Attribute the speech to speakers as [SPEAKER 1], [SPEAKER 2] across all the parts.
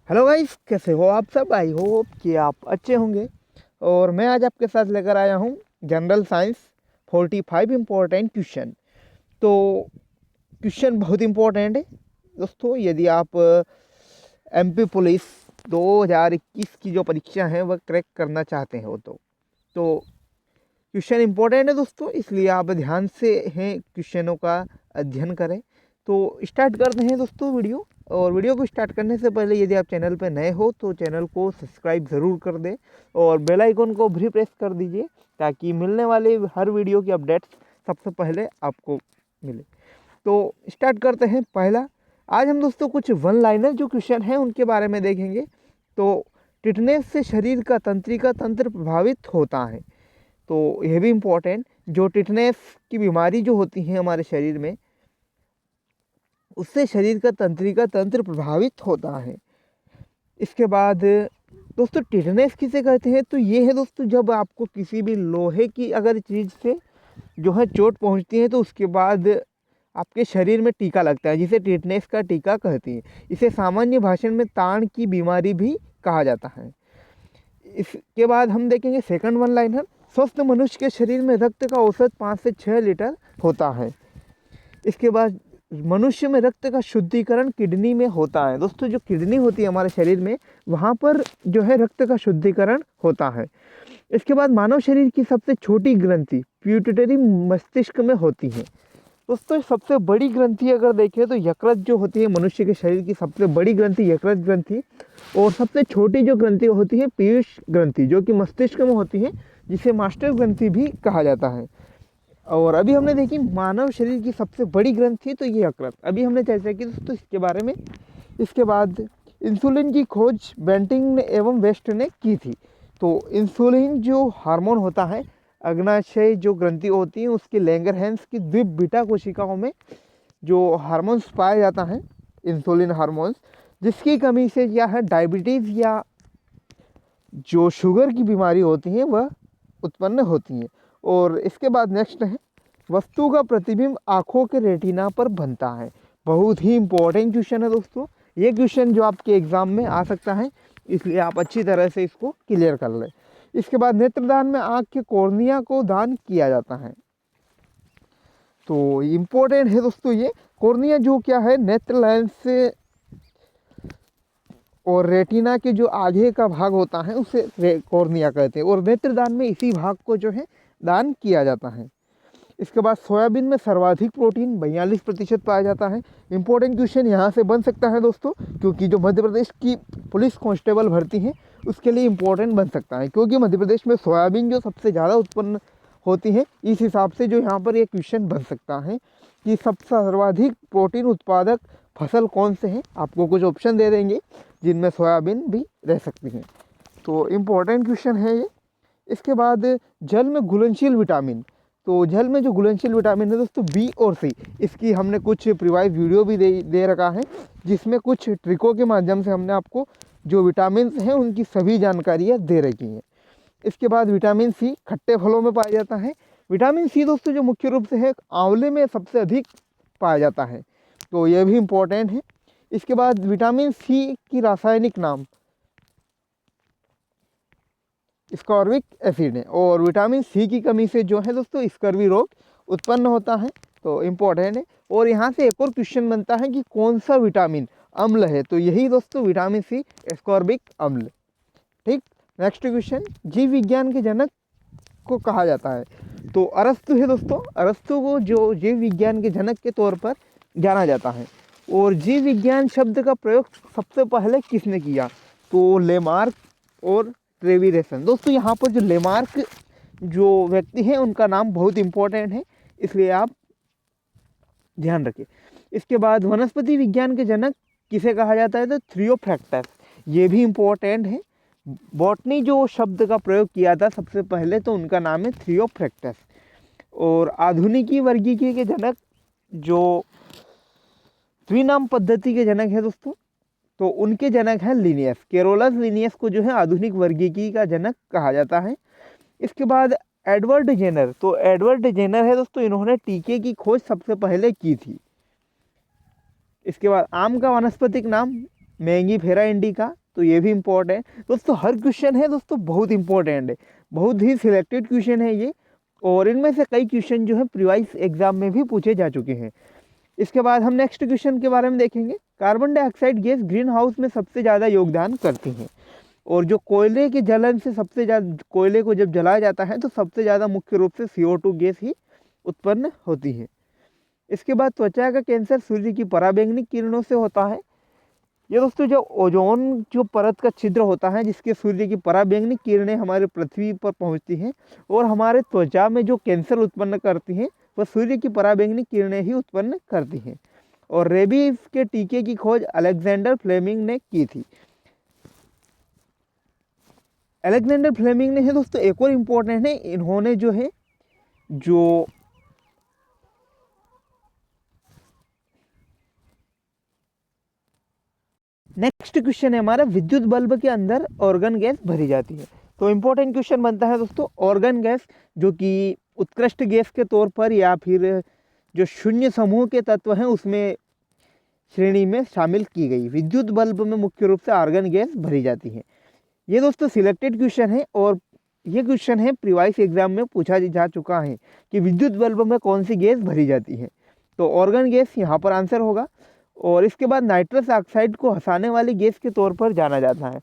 [SPEAKER 1] Hello guys, कैसे हो आप सब। आई होप कि आप अच्छे होंगे। और मैं आज आपके साथ लेकर आया हूँ जनरल साइंस 45 इम्पोर्टेंट क्वेश्चन। तो क्वेश्चन बहुत इम्पोर्टेंट है दोस्तों। यदि आप एमपी पुलिस 2021 की जो परीक्षा है वह क्रैक करना चाहते हो तो क्वेश्चन इम्पोर्टेंट है दोस्तों, इसलिए आप ध्यान से हैं क्वेश्चनों का अध्ययन करें। तो स्टार्ट करते हैं दोस्तों वीडियो। और वीडियो को स्टार्ट करने से पहले यदि आप चैनल पर नए हो तो चैनल को सब्सक्राइब ज़रूर कर दें और बेल आइकन को भी प्रेस कर दीजिए ताकि मिलने वाले हर वीडियो की अपडेट्स सबसे पहले आपको मिले। तो स्टार्ट करते हैं। पहला, आज हम दोस्तों कुछ वन लाइनर जो क्वेश्चन हैं उनके बारे में देखेंगे। तो टिटनेस से शरीर का तंत्रिका तंत्र प्रभावित होता है। तो यह भी इम्पोर्टेंट, जो टिटनेस की बीमारी जो होती है हमारे शरीर में, उससे शरीर का तंत्रिका तंत्र प्रभावित होता है। इसके बाद दोस्तों टिटनेस किसे कहते हैं, तो ये है दोस्तों जब आपको किसी भी लोहे की अगर चीज़ से जो है चोट पहुंचती है तो उसके बाद आपके शरीर में टीका लगता है, जिसे टिटनेस का टीका कहती है। इसे सामान्य भाषा में ताड़ की बीमारी भी कहा जाता है। इसके बाद हम देखेंगे सेकंड वन लाइनर, स्वस्थ मनुष्य के शरीर में रक्त का औसत 5 से 6 लीटर होता है। इसके बाद मनुष्य में रक्त का शुद्धिकरण किडनी में होता है। दोस्तों जो किडनी होती है हमारे शरीर में, वहाँ पर जो है रक्त का शुद्धिकरण होता है। इसके बाद मानव शरीर की सबसे छोटी ग्रंथि पिट्यूटरी मस्तिष्क में होती है। दोस्तों सबसे बड़ी ग्रंथि अगर देखें तो यकृत जो होती है, मनुष्य के शरीर की सबसे बड़ी ग्रंथि यकृत ग्रंथि, और सबसे छोटी जो ग्रंथि होती है पीयूष ग्रंथि, जो कि मस्तिष्क में होती है, जिसे मास्टर ग्रंथि भी कहा जाता है। और अभी हमने देखी मानव शरीर की सबसे बड़ी ग्रंथि, तो ये यकृत अभी हमने चर्चा की दोस्तों इसके बारे में। इसके बाद इंसुलिन की खोज बेंटिंग एवं वेस्ट ने की थी। तो इंसुलिन जो हार्मोन होता है, अग्नाशय जो ग्रंथि होती है उसकी लैंगरहैंस की द्विप बीटा कोशिकाओं में जो हार्मोन्स पाया जाता है, इंसुलिन हार्मोन्स, जिसकी कमी से क्या है डायबिटीज़ या जो शुगर की बीमारी होती है वह उत्पन्न होती है। और इसके बाद नेक्स्ट है, वस्तु का प्रतिबिंब आँखों के रेटिना पर बनता है। बहुत ही इंपॉर्टेंट क्वेश्चन है दोस्तों। ये क्वेश्चन जो आपके एग्ज़ाम में आ सकता है, इसलिए आप अच्छी तरह से इसको क्लियर कर लें। इसके बाद नेत्रदान में आँख के कॉर्निया को दान किया जाता है। तो इम्पोर्टेंट है दोस्तों ये कॉर्निया, जो क्या है नेत्र लेंस से और रेटिना के जो आगे का भाग होता है उसे कॉर्निया कहते हैं। और नेत्रदान में इसी भाग को जो है दान किया जाता है। इसके बाद सोयाबीन में सर्वाधिक प्रोटीन 42% पाया जाता है। इंपॉर्टेंट क्वेश्चन यहाँ से बन सकता है दोस्तों, क्योंकि जो मध्य प्रदेश की पुलिस कांस्टेबल भर्ती है उसके लिए इम्पोर्टेंट बन सकता है, क्योंकि मध्य प्रदेश में सोयाबीन जो सबसे ज़्यादा उत्पन्न होती है। इस हिसाब से जो यहाँ पर एक क्वेश्चन बन सकता है कि सबसे सर्वाधिक प्रोटीन उत्पादक फसल कौन से हैं। आपको कुछ ऑप्शन दे देंगे जिनमें सोयाबीन भी रह सकती है। तो इम्पोर्टेंट क्वेश्चन है ये। इसके बाद जल में घुलनशील विटामिन, तो जल में जो घुलनशील विटामिन है दोस्तों बी और सी, इसकी हमने कुछ प्रीवाइज वीडियो भी दे रखा है, जिसमें कुछ ट्रिकों के माध्यम से हमने आपको जो विटामिन हैं उनकी सभी जानकारियाँ दे रखी हैं। इसके बाद विटामिन सी खट्टे फलों में पाया जाता है। विटामिन सी दोस्तों जो मुख्य रूप से है आंवले में सबसे अधिक पाया जाता है, तो यह भी इम्पोर्टेंट है। इसके बाद विटामिन सी की रासायनिक नाम स्कॉर्बिक एसिड है, और विटामिन सी की कमी से जो है दोस्तों स्कर्वी रोग उत्पन्न होता है, तो इम्पोर्टेंट है। और यहाँ से एक और क्वेश्चन बनता है कि कौन सा विटामिन अम्ल है, तो यही दोस्तों विटामिन सी स्कॉर्बिक अम्ल। ठीक, नेक्स्ट क्वेश्चन, जीव विज्ञान के जनक को कहा जाता है, तो अरस्तु है दोस्तों। अरस्तु को जो जीव विज्ञान के जनक के तौर पर जाना जाता है। और जीव विज्ञान शब्द का प्रयोग सबसे पहले किसने किया, तो लेमार्क और ट्रेविरेसन। दोस्तों यहाँ पर जो लेमार्क जो व्यक्ति हैं उनका नाम बहुत इंपॉर्टेंट है, इसलिए आप ध्यान रखिए। इसके बाद वनस्पति विज्ञान के जनक किसे कहा जाता है, तो थियोफ्रैक्टस, ये भी इम्पोर्टेंट है। बॉटनी जो शब्द का प्रयोग किया था सबसे पहले, तो उनका नाम है थियोफ्रैक्टस। और आधुनिकी वर्गीकी के जनक जो द्विनाम पद्धति के जनक है दोस्तों, तो उनके जनक हैं लिनियस। कैरोलस लिनियस को जो है आधुनिक वर्गीकी का जनक कहा जाता है। इसके बाद एडवर्ड जेनर, तो एडवर्ड जेनर है दोस्तों, इन्होंने टीके की खोज सबसे पहले की थी। इसके बाद आम का वानस्पतिक नाम मैंगीफेरा इंडिका, तो ये भी इम्पोर्टेंट है दोस्तों। हर क्वेश्चन है दोस्तों बहुत इंपॉर्टेंट है, बहुत ही सिलेक्टेड क्वेश्चन है ये, और इनमें से कई क्वेश्चन जो है प्रीवाइस एग्जाम में भी पूछे जा चुके हैं। इसके बाद हम नेक्स्ट क्वेश्चन के बारे में देखेंगे। Carbon dioxide gas green house में सबसे ज़्यादा योगदान करती है, और जो कोयले के जलन से सबसे ज़्यादा, कोयले को जब जलाया जाता है तो सबसे ज़्यादा मुख्य रूप से CO2 गैस ही उत्पन्न होती है। इसके बाद त्वचा का कैंसर सूर्य की पराबैंगनी किरणों से होता है। ये दोस्तों जो ओजोन जो परत का छिद्र होता है, जिसके सूर्य की पराबैंगनी किरणें हमारे पृथ्वी पर पहुंचती हैं और हमारे त्वचा में जो कैंसर उत्पन्न करती हैं वह सूर्य की पराबैंगनी किरणें ही उत्पन्न करती हैं। और रेबीज के टीके की खोज अलेक्जेंडर फ्लेमिंग ने की थी। अलेक्जेंडर फ्लेमिंग ने है दोस्तों, एक और इम्पोर्टेंट है, इन्होंने जो है जो नेक्स्ट क्वेश्चन है हमारा, विद्युत बल्ब के अंदर ऑर्गन गैस भरी जाती है। तो इम्पोर्टेंट क्वेश्चन बनता है दोस्तों, ऑर्गन गैस जो कि उत्कृष्ट गैस के तौर पर या फिर जो शून्य समूह के तत्व हैं उसमें श्रेणी में शामिल की गई। विद्युत बल्ब में मुख्य रूप से आर्गन गैस भरी जाती है। ये दोस्तों सिलेक्टेड क्वेश्चन है, और ये क्वेश्चन है प्रीवाइस एग्जाम में पूछा जा चुका है कि विद्युत बल्ब में कौन सी गैस भरी जाती है। तो ऑर्गन गैस यहाँ पर आंसर होगा। और इसके बाद नाइट्रस ऑक्साइड को हंसाने वाली गैस के तौर पर जाना जाता है,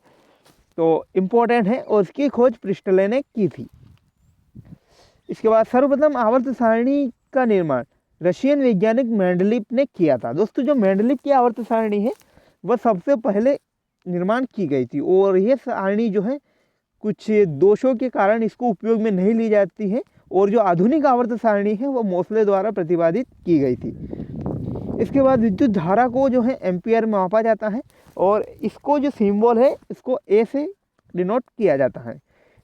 [SPEAKER 1] तो इम्पोर्टेंट है, और इसकी खोज प्रिस्टले ने की थी। इसके बाद सर्वप्रथम आवर्त सारणी का निर्माण रशियन वैज्ञानिक मेंडलीव ने किया था। दोस्तों जो मेंडलीव की आवर्त सारणी है वह सबसे पहले निर्माण की गई थी, और यह सारणी जो है कुछ दोषों के कारण इसको उपयोग में नहीं ली जाती है, और जो आधुनिक आवर्त सारणी है वह मोसले द्वारा प्रतिपादित की गई थी। इसके बाद विद्युत धारा को जो है एम्पियर में मापा जाता है, और इसको जो सिंबल है इसको A से डिनोट किया जाता है।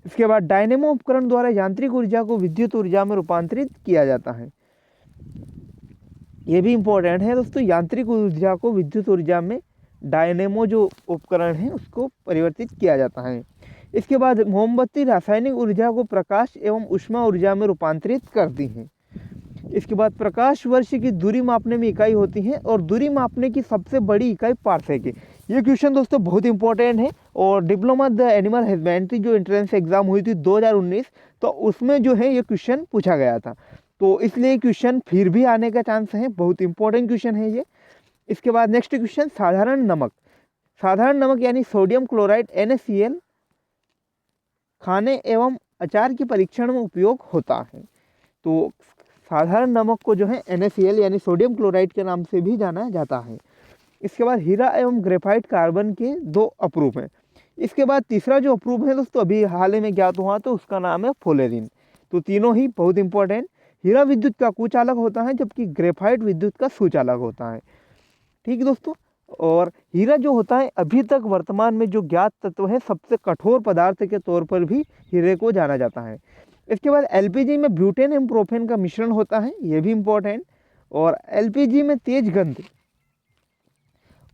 [SPEAKER 1] इसके बाद डायनेमो उपकरण द्वारा यांत्रिक ऊर्जा को विद्युत ऊर्जा में रूपांतरित किया जाता है। ये भी इम्पोर्टेंट है दोस्तों, यांत्रिक ऊर्जा को विद्युत ऊर्जा में डायनेमो जो उपकरण है उसको परिवर्तित किया जाता है। इसके बाद मोमबत्ती रासायनिक ऊर्जा को प्रकाश एवं ऊष्मा ऊर्जा में रूपांतरित करती हैं। इसके बाद प्रकाश वर्ष की दूरी मापने में इकाई होती है, और दूरी मापने की सबसे बड़ी इकाई पार्सेक है। ये क्वेश्चन दोस्तों बहुत इंपॉर्टेंट है, और डिप्लोमा द एनिमल हस्बेंड्री जो एंट्रेंस एग्जाम हुई थी 2019, तो उसमें जो है ये क्वेश्चन पूछा गया था, तो इसलिए क्वेश्चन फिर भी आने का चांस है, बहुत इंपॉर्टेंट क्वेश्चन है ये। इसके बाद नेक्स्ट क्वेश्चन, साधारण नमक। साधारण नमक यानी सोडियम क्लोराइड NaCl खाने एवं अचार के परीक्षण में उपयोग होता है। तो साधारण नमक को जो है NaCl यानी सोडियम क्लोराइड के नाम से भी जाना जाता है। इसके बाद हीरा एवं ग्रेफाइट कार्बन के 2 अप्रूव हैं। इसके बाद तीसरा जो अप्रूव है दोस्तों अभी हाल ही में ज्ञात हुआ, तो उसका नाम है फ्लोरीन। तो तीनों ही बहुत इंपॉर्टेंट। हीरा विद्युत का कुचालक होता है, जबकि ग्रेफाइट विद्युत का सुचालक होता है। ठीक है दोस्तों, और हीरा जो होता है अभी तक वर्तमान में जो ज्ञात तत्व है सबसे कठोर पदार्थ के तौर पर भी हीरे को जाना जाता है। इसके बाद LPG में ब्यूटेन एवं प्रोपेन का मिश्रण होता है, ये भी इम्पोर्टेंट। और LPG में तेज गंध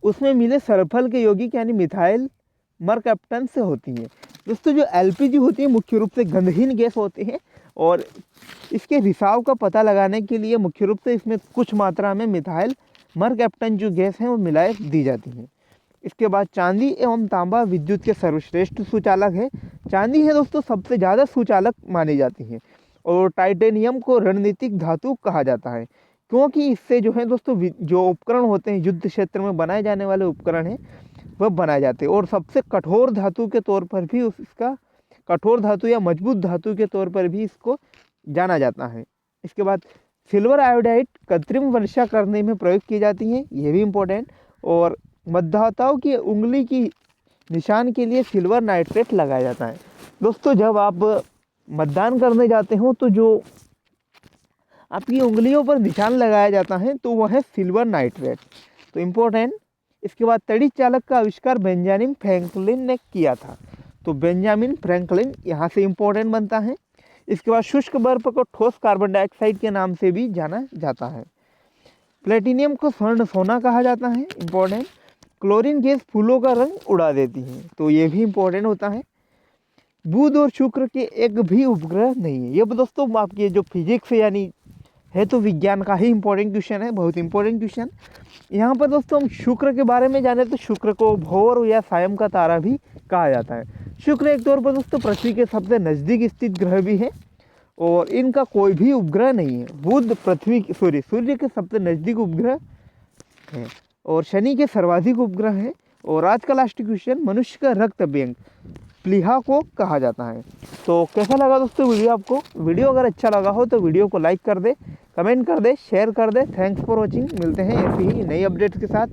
[SPEAKER 1] उसमें मिले सल्फर के यौगिक यानी मिथाइल मरकैप्टन से होती है। दोस्तों जो LPG होती है मुख्य रूप से गंधहीन गैस होती है, और इसके रिसाव का पता लगाने के लिए मुख्य रूप से इसमें कुछ मात्रा में मिथाइल मरकैप्टन जो गैस है वो मिलाए दी जाती है। इसके बाद चांदी एवं तांबा विद्युत के सर्वश्रेष्ठ सुचालक है। चांदी है दोस्तों सबसे ज़्यादा सुचालक मानी जाती है, और टाइटेनियम को रणनीतिक धातु कहा जाता है, क्योंकि इससे जो है दोस्तों जो उपकरण होते हैं युद्ध क्षेत्र में बनाए जाने वाले उपकरण हैं वह बनाए जाते हैं, और सबसे कठोर धातु के तौर पर भी इसका कठोर धातु या मजबूत धातु के तौर पर भी इसको जाना जाता है। इसके बाद सिल्वर आयोडाइड कृत्रिम वर्षा करने में प्रयोग की जाती है, ये भी इम्पोर्टेंट। और मतदाताओं की उंगली की निशान के लिए सिल्वर नाइट्रेट लगाया जाता है। दोस्तों जब आप मतदान करने जाते हो तो जो आपकी उंगलियों पर निशान लगाया जाता है तो वह है सिल्वर नाइट्रेट, तो इम्पोर्टेंट। इसके बाद तड़ी चालक का आविष्कार बेंजामिन फ्रैंकलिन ने किया था, तो बेंजामिन फ्रैंकलिन यहाँ से इम्पोर्टेंट बनता है। इसके बाद शुष्क बर्फ को ठोस कार्बन डाइऑक्साइड के नाम से भी जाना जाता है। प्लेटिनियम को स्वर्ण सोना कहा जाता है, इम्पोर्टेंट। क्लोरीन गैस फूलों का रंग उड़ा देती है, तो ये भी इम्पोर्टेंट होता है। बुध और शुक्र के एक भी उपग्रह नहीं है। ये दोस्तों आपके जो फिजिक्स यानी है तो विज्ञान का ही इम्पोर्टेंट क्वेश्चन है, बहुत इंपॉर्टेंट क्वेश्चन। यहाँ पर दोस्तों हम शुक्र के बारे में जाने तो शुक्र को भोर या सायं का तारा भी कहा जाता है। शुक्र एक तौर पर दोस्तों पृथ्वी के सबसे नज़दीक स्थित ग्रह भी है और इनका कोई भी उपग्रह नहीं है। बुध सूर्य के सबसे नज़दीक उपग्रह है और शनि के सर्वाधिक उपग्रह है। और आज का लास्ट क्वेश्चन, मनुष्य का रक्त बैंक प्लीहा को कहा जाता है। तो कैसा लगा दोस्तों वीडियो आपको? वीडियो अगर अच्छा लगा हो तो वीडियो को लाइक कर दे, कमेंट कर दे, शेयर कर दे। Thanks for watching. मिलते हैं ऐसी ही नई अपडेट्स के साथ।